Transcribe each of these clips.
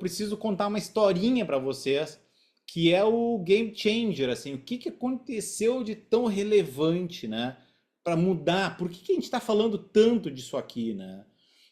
preciso contar uma historinha para vocês, que é o game changer, assim, o que que aconteceu de tão relevante, né, para mudar? Por que que a gente está falando tanto disso aqui, né?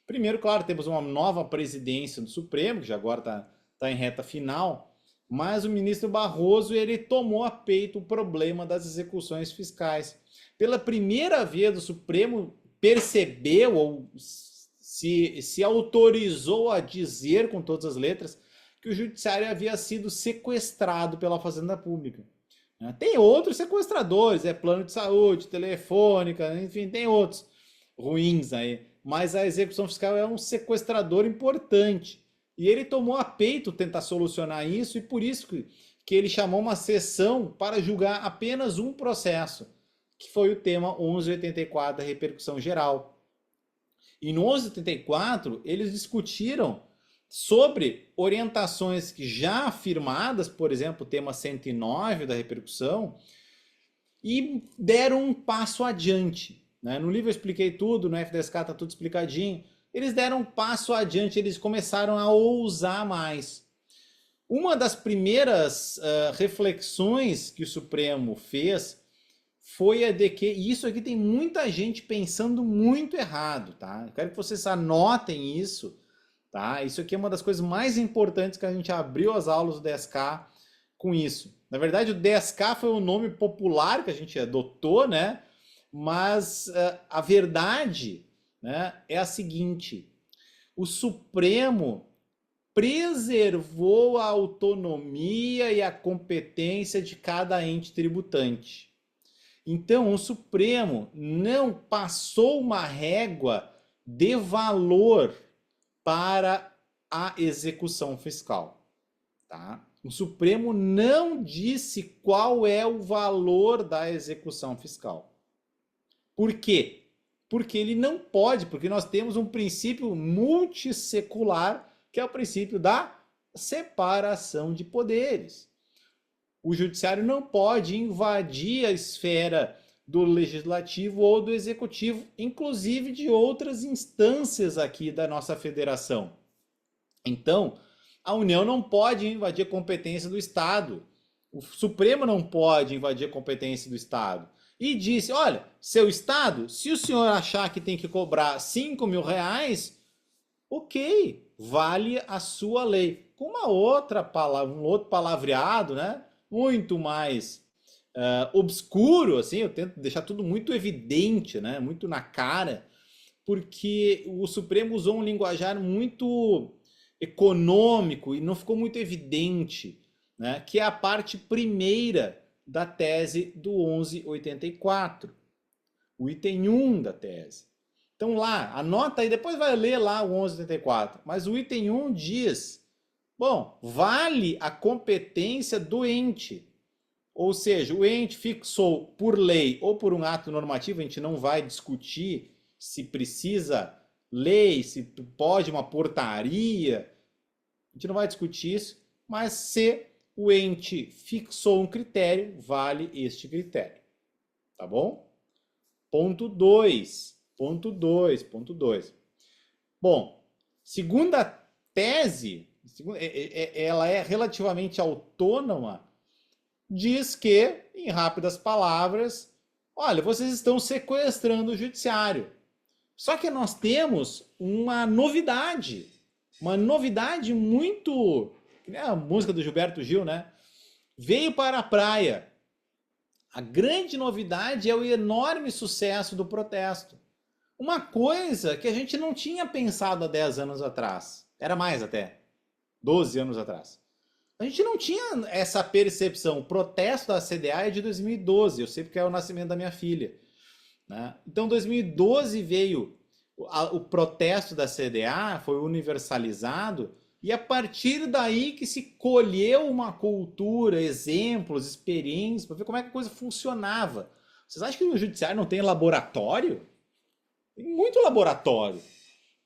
Primeiro, claro, temos uma nova presidência do Supremo, que já agora tá em reta final, mas o ministro Barroso ele tomou a peito o problema das execuções fiscais. Pela primeira vez, o Supremo percebeu ou se autorizou a dizer com todas as letras que o judiciário havia sido sequestrado pela Fazenda Pública. Tem outros sequestradores, plano de saúde, telefônica, enfim, tem outros ruins aí. Mas a execução fiscal é um sequestrador importante. E ele tomou a peito tentar solucionar isso, e por isso que ele chamou uma sessão para julgar apenas um processo, que foi o tema 1184 da repercussão geral. E no 1184, eles discutiram sobre orientações que já afirmadas, por exemplo, o tema 109 da repercussão, e deram um passo adiante. Né? No livro eu expliquei tudo, no FDSK está tudo explicadinho. Eles deram um passo adiante, eles começaram a ousar mais. Uma das primeiras reflexões que o Supremo fez foi a de que, e isso aqui tem muita gente pensando muito errado, tá? Eu quero que vocês anotem isso, tá? Isso aqui é uma das coisas mais importantes que a gente abriu as aulas do DSK com isso. Na verdade, o DSK foi o nome popular que a gente adotou, né? Mas a verdade, né, é a seguinte: o Supremo preservou a autonomia e a competência de cada ente tributante. Então, o Supremo não passou uma régua de valor para a execução fiscal. Tá? O Supremo não disse qual é o valor da execução fiscal. Por quê? Porque ele não pode, porque nós temos um princípio multissecular, que é o princípio da separação de poderes. O judiciário não pode invadir a esfera do legislativo ou do executivo, inclusive de outras instâncias aqui da nossa federação. Então, a União não pode invadir a competência do Estado. O Supremo não pode invadir a competência do Estado. E disse, olha, seu Estado, se o senhor achar que tem que cobrar 5 mil reais, ok, vale a sua lei. Com uma outra palavra, um outro palavreado, né? Muito mais obscuro, assim, eu tento deixar tudo muito evidente, né? Muito na cara, porque o Supremo usou um linguajar muito econômico e não ficou muito evidente, né? Que é a parte primeira da tese do 1184, o item 1 da tese. Então lá, anota aí, depois vai ler lá o 1184, mas o item 1 diz, bom, vale a competência do ente, ou seja, o ente fixou por lei ou por um ato normativo, a gente não vai discutir se precisa lei, se pode uma portaria, a gente não vai discutir isso, mas se o ente fixou um critério, vale este critério. Tá bom? Ponto 2. Ponto 2. Ponto 2. Bom, segunda tese, ela é relativamente autônoma, diz que, em rápidas palavras, olha, vocês estão sequestrando o judiciário. Só que nós temos uma novidade muito... A música do Gilberto Gil, né? Veio para a praia. A grande novidade é o enorme sucesso do protesto. Uma coisa que a gente não tinha pensado há 10 anos atrás. Era mais até. 12 anos atrás. A gente não tinha essa percepção. O protesto da CDA é de 2012. Eu sei porque é o nascimento da minha filha. Né? Então, em 2012 veio o protesto da CDA, foi universalizado, e a partir daí que se colheu uma cultura, exemplos, experiências, para ver como é que a coisa funcionava. Vocês acham que no judiciário não tem laboratório? Tem muito laboratório.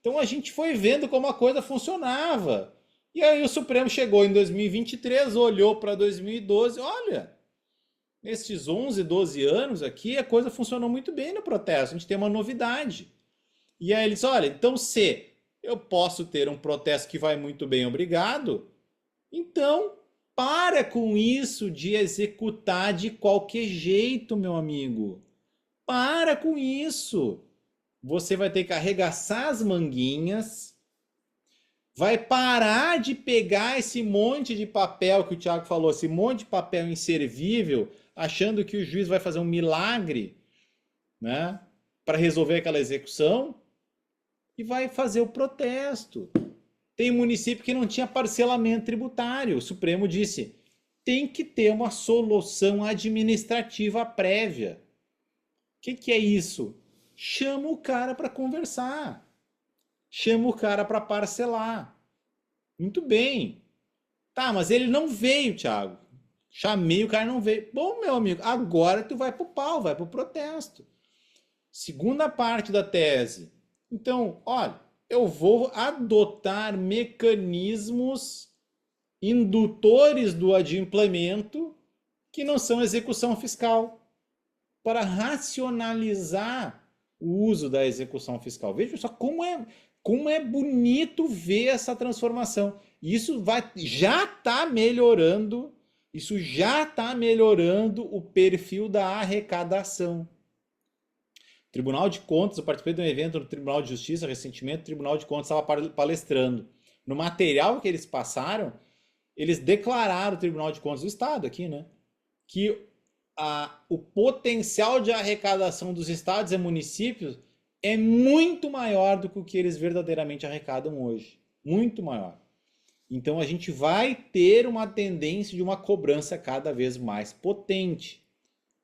Então a gente foi vendo como a coisa funcionava. E aí o Supremo chegou em 2023, olhou para 2012, olha, nesses 11, 12 anos aqui, a coisa funcionou muito bem no protesto, a gente tem uma novidade. E aí eles, olha, então se eu posso ter um protesto que vai muito bem, obrigado. Então, para com isso de executar de qualquer jeito, meu amigo. Para com isso. Você vai ter que arregaçar as manguinhas, vai parar de pegar esse monte de papel que o Thiago falou, esse monte de papel inservível, achando que o juiz vai fazer um milagre, né, para resolver aquela execução, e vai fazer o protesto. Tem município que não tinha parcelamento tributário. O Supremo disse, tem que ter uma solução administrativa prévia. O que é isso? Chama o cara para conversar. Chama o cara para parcelar. Muito bem. Tá, mas ele não veio, Thiago. Chamei, o cara não veio. Bom, meu amigo, agora tu vai pro pau, vai pro protesto. Segunda parte da tese. Então, olha, eu vou adotar mecanismos indutores do adimplemento que não são execução fiscal para racionalizar o uso da execução fiscal. Veja só como é bonito ver essa transformação. Isso já está melhorando, isso já está melhorando o perfil da arrecadação. Tribunal de Contas, eu participei de um evento no Tribunal de Justiça recentemente, o Tribunal de Contas estava palestrando. No material que eles passaram, eles declararam, o Tribunal de Contas do Estado aqui, né, que o potencial de arrecadação dos estados e municípios é muito maior do que o que eles verdadeiramente arrecadam hoje. Muito maior. Então a gente vai ter uma tendência de uma cobrança cada vez mais potente.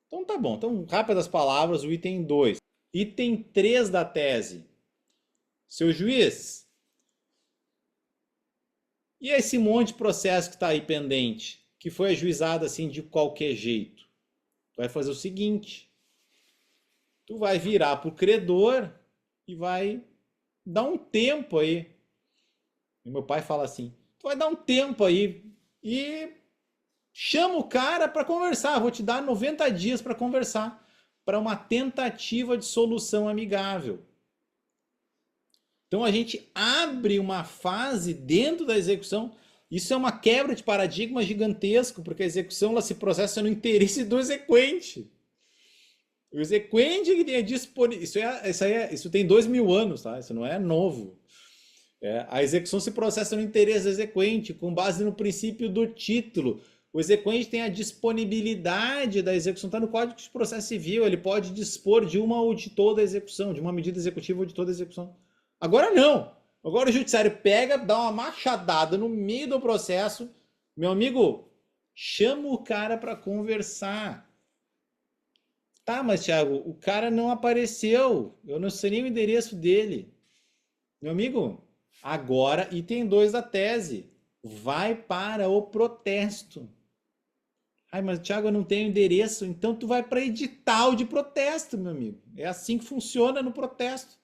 Então tá bom. Então, rápidas palavras, o item 2. Item 3 da tese. Seu juiz, e esse monte de processo que está aí pendente, que foi ajuizado assim de qualquer jeito? Tu vai fazer o seguinte, tu vai virar para o credor e vai dar um tempo aí. E meu pai fala assim, tu vai dar um tempo aí e chama o cara para conversar, vou te dar 90 dias para conversar, para uma tentativa de solução amigável. Então a gente abre uma fase dentro da execução. Isso é uma quebra de paradigma gigantesco, porque a execução ela se processa no interesse do exequente. O exequente que tem a disponibilidade. Isso tem 2000 anos, tá? Isso não é novo. A execução se processa no interesse do exequente, com base no princípio do título. O exequente tem a disponibilidade da execução, está no Código de Processo Civil, ele pode dispor de uma ou de toda a execução, de uma medida executiva ou de toda a execução. Agora não. Agora o judiciário pega, dá uma machadada no meio do processo. Meu amigo, chama o cara para conversar. Tá, mas Thiago, o cara não apareceu. Eu não sei nem o endereço dele. Meu amigo, agora, item 2 da tese. Vai para o protesto. Ai, mas Thiago, eu não tenho endereço. Então tu vai para edital de protesto, meu amigo. É assim que funciona no protesto.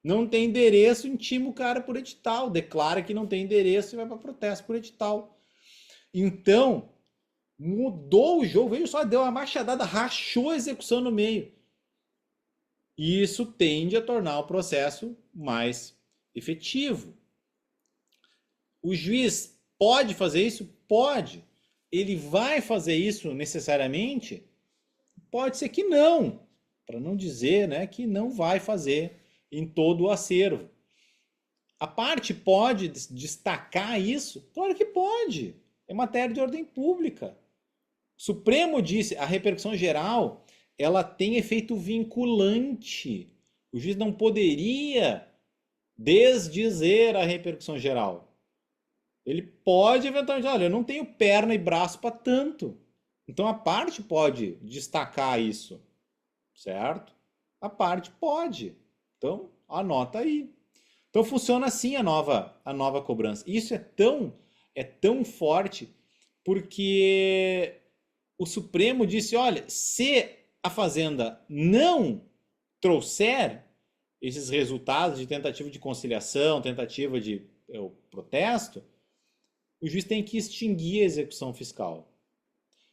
Não tem endereço, intima o cara por edital. Declara que não tem endereço e vai para protesto por edital. Então, mudou o jogo. Veja só, deu uma machadada, rachou a execução no meio. E isso tende a tornar o processo mais efetivo. O juiz pode fazer isso? Pode. Ele vai fazer isso necessariamente? Pode ser que não. Para não dizer, né, que não vai fazer em todo o acervo. A parte pode destacar isso? Claro que pode. É matéria de ordem pública. O Supremo disse, a repercussão geral, ela tem efeito vinculante. O juiz não poderia desdizer a repercussão geral. Ele pode eventualmente, olha, eu não tenho perna e braço para tanto. Então a parte pode destacar isso, certo? A parte pode. Então, anota aí. Então funciona assim a nova cobrança. Isso é tão forte porque o Supremo disse, olha, se a Fazenda não trouxer esses resultados de tentativa de conciliação, tentativa de protesto, o juiz tem que extinguir a execução fiscal.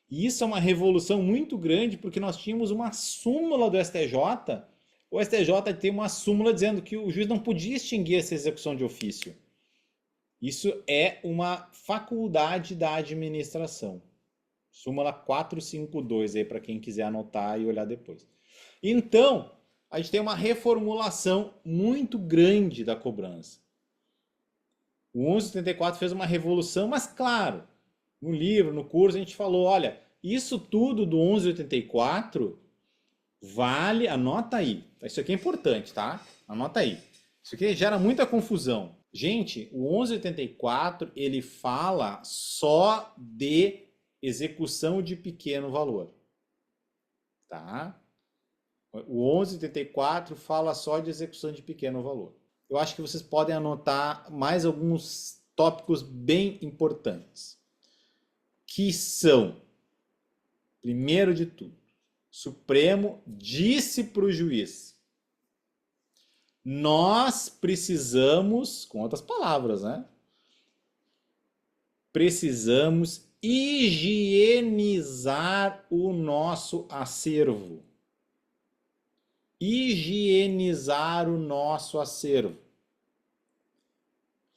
E isso é uma revolução muito grande porque nós tínhamos uma súmula do STJ o STJ tem uma súmula dizendo que o juiz não podia extinguir essa execução de ofício. Isso é uma faculdade da administração. Súmula 452 aí para quem quiser anotar e olhar depois. Então, a gente tem uma reformulação muito grande da cobrança. O 1184 fez uma revolução, mas claro, no livro, no curso, a gente falou, olha, isso tudo do 1184 vale, anota aí. Isso aqui é importante, tá? Anota aí. Isso aqui gera muita confusão. Gente, o 1184, ele fala só de execução de pequeno valor. Tá? O 1184 fala só de execução de pequeno valor. Eu acho que vocês podem anotar mais alguns tópicos bem importantes. Que são, primeiro de tudo, Supremo disse para o juiz: nós precisamos, com outras palavras, né? Precisamos higienizar o nosso acervo. Higienizar o nosso acervo.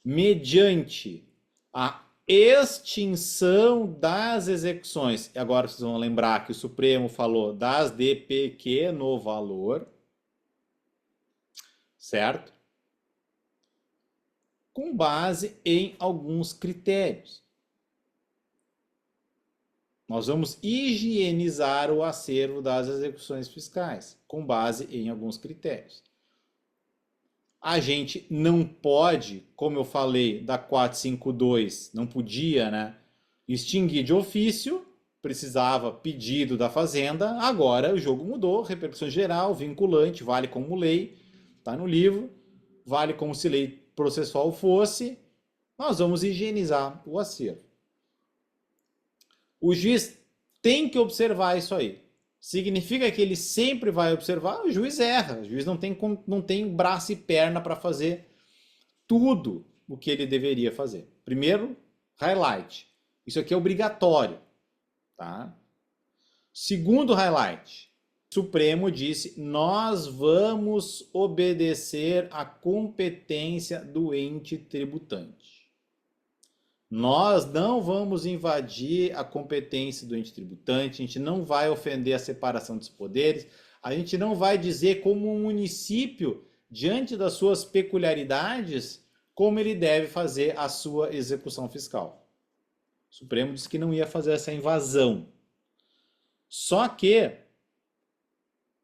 Mediante a extinção das execuções. E agora vocês vão lembrar que o Supremo falou das de pequeno valor. Certo? Com base em alguns critérios. Nós vamos higienizar o acervo das execuções fiscais, com base em alguns critérios. A gente não pode, como eu falei da 452, não podia, né, extinguir de ofício, precisava pedido da Fazenda, agora o jogo mudou, repercussão geral, vinculante, vale como lei, está no livro, vale como se lei processual fosse, nós vamos higienizar o acervo. O juiz tem que observar isso aí. Significa que ele sempre vai observar? O juiz erra. O juiz não tem braço e perna para fazer tudo o que ele deveria fazer. Primeiro, highlight. Isso aqui é obrigatório. Tá? Segundo highlight. O Supremo disse: nós vamos obedecer à competência do ente tributante. Nós não vamos invadir a competência do ente tributante, a gente não vai ofender a separação dos poderes, a gente não vai dizer como um município, diante das suas peculiaridades, como ele deve fazer a sua execução fiscal. O Supremo disse que não ia fazer essa invasão. Só que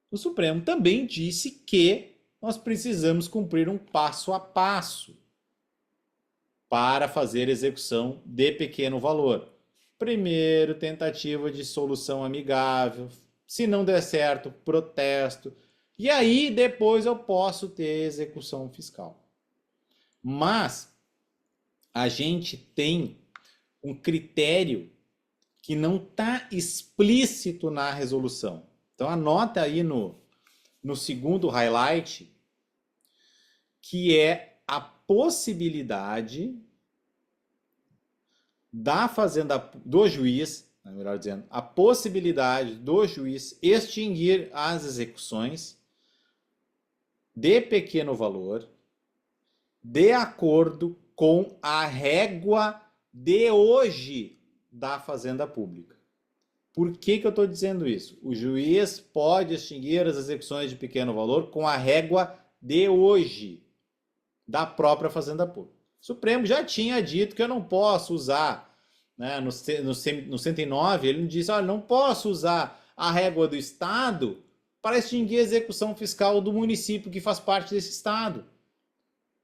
o Supremo também disse que nós precisamos cumprir um passo a passo para fazer execução de pequeno valor. Primeiro, tentativa de solução amigável. Se não der certo, protesto. E aí, depois eu posso ter execução fiscal. Mas a gente tem um critério que não está explícito na resolução. Então, anota aí no segundo highlight, que é a possibilidade da Fazenda, do juiz, melhor dizendo, a possibilidade do juiz extinguir as execuções de pequeno valor de acordo com a régua de hoje da Fazenda Pública. Por que eu estou dizendo isso? O juiz pode extinguir as execuções de pequeno valor com a régua de hoje da própria Fazenda Pública. O Supremo já tinha dito que eu não posso usar, né, no 109, ele disse, olha, não posso usar a régua do Estado para extinguir a execução fiscal do município que faz parte desse Estado.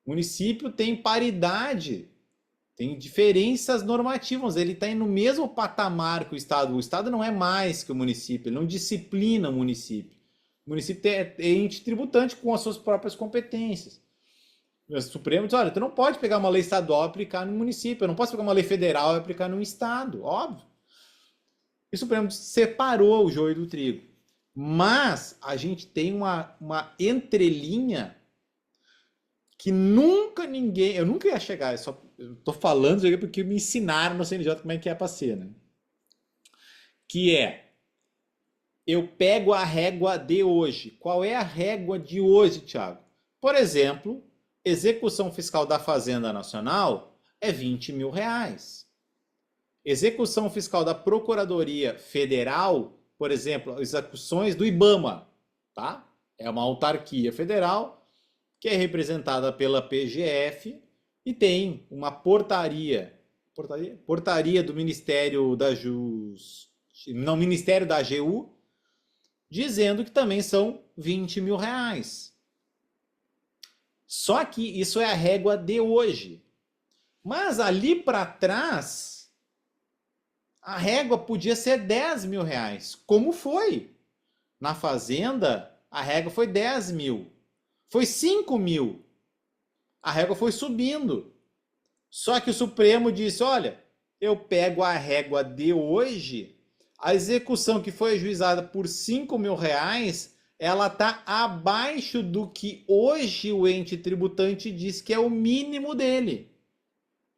O município tem paridade, tem diferenças normativas, ele está no mesmo patamar que o Estado. O Estado não é mais que o município, ele não disciplina o município. O município é ente tributante com as suas próprias competências. O Supremo diz, olha, tu não pode pegar uma lei estadual e aplicar no município, eu não posso pegar uma lei federal e aplicar no estado, óbvio. E o Supremo separou o joio do trigo. Mas a gente tem uma entrelinha que nunca ninguém, eu nunca ia chegar, eu tô falando isso aqui porque me ensinaram no CNJ como é que é para ser, né? Que é eu pego a régua de hoje. Qual é a régua de hoje, Thiago? Por exemplo, execução fiscal da Fazenda Nacional é R$ 20.000. Execução fiscal da Procuradoria Federal, por exemplo, execuções do IBAMA, tá? É uma autarquia federal que é representada pela PGF e tem uma portaria do Ministério da Ministério da AGU, dizendo que também são R$ 20.000. Só que isso é a régua de hoje. Mas ali para trás, a régua podia ser R$ 10.000, como foi. Na Fazenda, a régua foi 10 mil. Foi 5 mil. A régua foi subindo. Só que o Supremo disse, olha, eu pego a régua de hoje, a execução que foi ajuizada por R$ 5.000, ela está abaixo do que hoje o ente tributante diz que é o mínimo dele.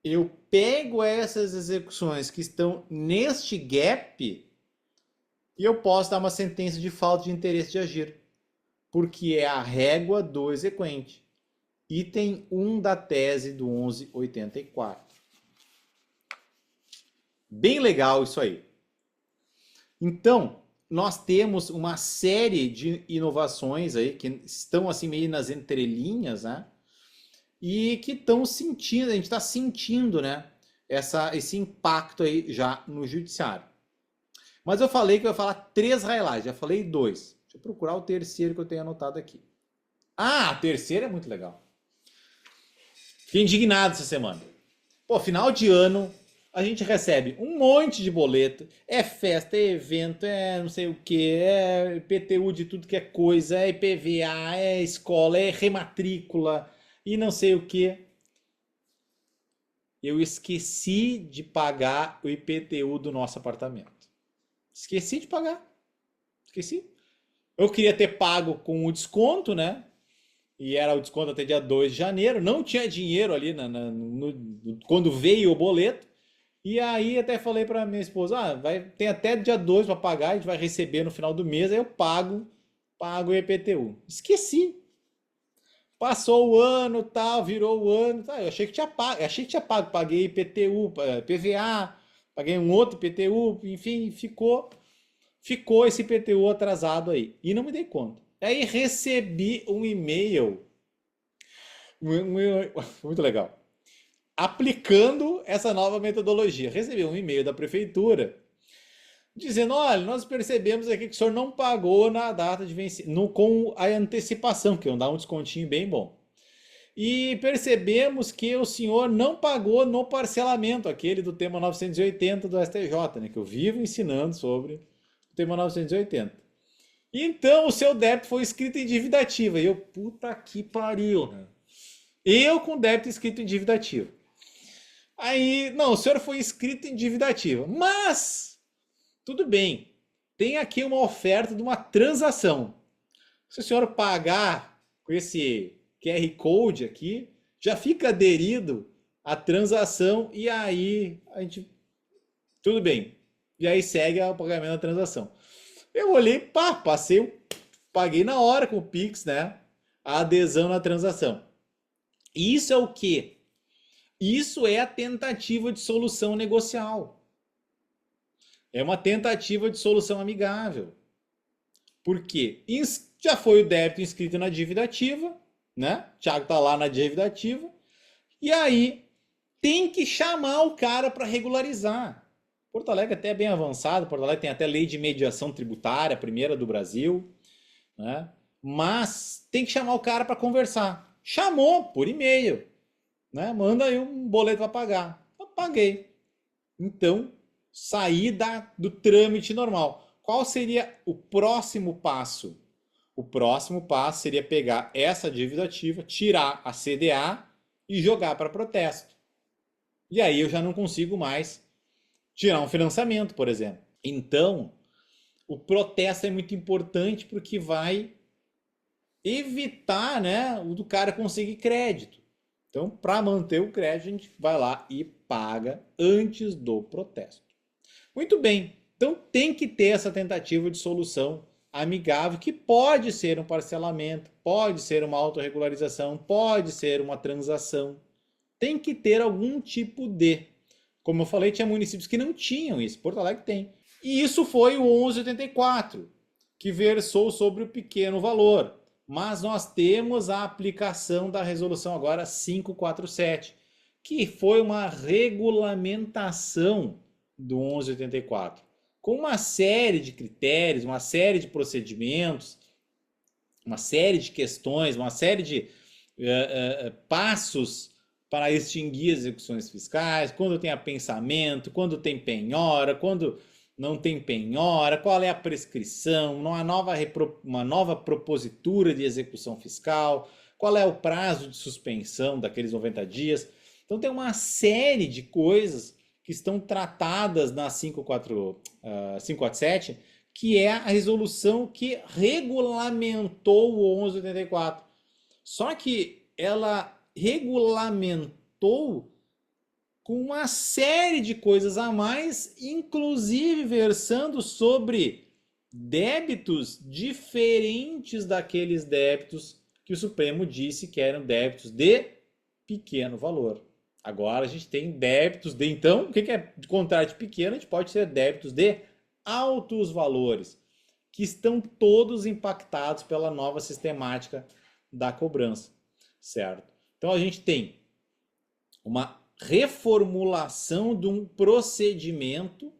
Eu pego essas execuções que estão neste gap e eu posso dar uma sentença de falta de interesse de agir, porque é a régua do exequente. Item 1 da tese do 1184. Bem legal isso aí. Então, nós temos uma série de inovações aí que estão assim meio nas entrelinhas, né? E que estão sentindo, a gente está sentindo, né? Esse impacto aí já no judiciário. Mas eu falei que eu ia falar 3 highlights, já falei 2. Deixa eu procurar o terceiro que eu tenho anotado aqui. Ah, o terceiro é muito legal. Fiquei indignado essa semana. Pô, final de ano, a gente recebe um monte de boleto. É festa, é evento, é não sei o que, é IPTU de tudo que é coisa, é IPVA, é escola, é rematrícula e não sei o que. Eu esqueci de pagar o IPTU do nosso apartamento. Esqueci de pagar. Esqueci. Eu queria ter pago com o desconto, né? E era o desconto até dia 2 de janeiro. Não tinha dinheiro ali quando veio o boleto. E aí até falei para minha esposa, tem até dia 2 para pagar, a gente vai receber no final do mês, aí eu pago o IPTU. Esqueci. Passou o ano, tal, virou o ano, tá, eu achei que tinha pago, paguei IPTU, PVA, paguei um outro IPTU, enfim, ficou esse IPTU atrasado aí. E não me dei conta. Aí recebi um e-mail, muito legal, aplicando essa nova metodologia. Recebi um e-mail da prefeitura dizendo, olha, nós percebemos aqui que o senhor não pagou na data de vencimento, com a antecipação, que dá um descontinho bem bom. E percebemos que o senhor não pagou no parcelamento, aquele do tema 980 do STJ, né, que eu vivo ensinando sobre o tema 980. Então, o seu débito foi escrito em dívida ativa. E eu, puta que pariu, né? Eu com débito escrito em dívida ativa. Aí, não, o senhor foi inscrito em dívida ativa. Mas, tudo bem, tem aqui uma oferta de uma transação. Se o senhor pagar com esse QR Code aqui, já fica aderido à transação e aí a gente... Tudo bem. E aí segue o pagamento da transação. Eu olhei, paguei na hora com o Pix, né? A adesão na transação. Isso é o quê? Isso é a tentativa de solução negocial. É uma tentativa de solução amigável. Por quê? Já foi o débito inscrito na dívida ativa, né? O Thiago tá lá na dívida ativa. E aí tem que chamar o cara para regularizar. Porto Alegre até é bem avançado, Porto Alegre tem até lei de mediação tributária, a primeira do Brasil, né? Mas tem que chamar o cara para conversar. Chamou por e-mail, né? Manda aí um boleto para pagar. Eu paguei. Então, saí do trâmite normal. Qual seria o próximo passo? O próximo passo seria pegar essa dívida ativa, tirar a CDA e jogar para protesto. E aí eu já não consigo mais tirar um financiamento, por exemplo. Então, o protesto é muito importante porque vai evitar, né, o do cara conseguir crédito. Então, para manter o crédito, a gente vai lá e paga antes do protesto. Muito bem. Então tem que ter essa tentativa de solução amigável, que pode ser um parcelamento, pode ser uma autorregularização, pode ser uma transação. Tem que ter algum tipo de. Como eu falei, tinha municípios que não tinham isso. Porto Alegre tem. E isso foi o 1184, que versou sobre o pequeno valor. Mas nós temos a aplicação da resolução agora 547, que foi uma regulamentação do 1184, com uma série de critérios, uma série de procedimentos, uma série de questões, uma série de passos para extinguir as execuções fiscais, quando tem apensamento, quando tem penhora, quando não tem penhora, qual é a prescrição, uma nova propositura de execução fiscal, qual é o prazo de suspensão daqueles 90 dias. Então tem uma série de coisas que estão tratadas na 547, que é a resolução que regulamentou o 1184. Só que ela regulamentou com uma série de coisas a mais, inclusive versando sobre débitos diferentes daqueles débitos que o Supremo disse que eram débitos de pequeno valor. Agora a gente tem débitos de, então, o que é de contrário de pequeno? A gente pode ter débitos de altos valores, que estão todos impactados pela nova sistemática da cobrança, certo? Então a gente tem uma reformulação de um procedimento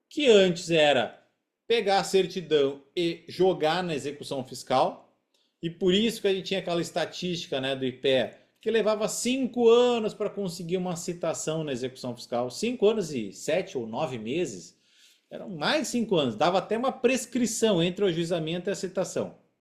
que antes era pegar a certidão e jogar na execução fiscal, e por isso que a gente tinha aquela estatística, né, do IPE, que levava 5 anos para conseguir uma citação na execução fiscal. 5 anos e 7 ou 9 meses. Eram mais de 5 anos. Dava até uma prescrição entre o ajuizamento e a citação.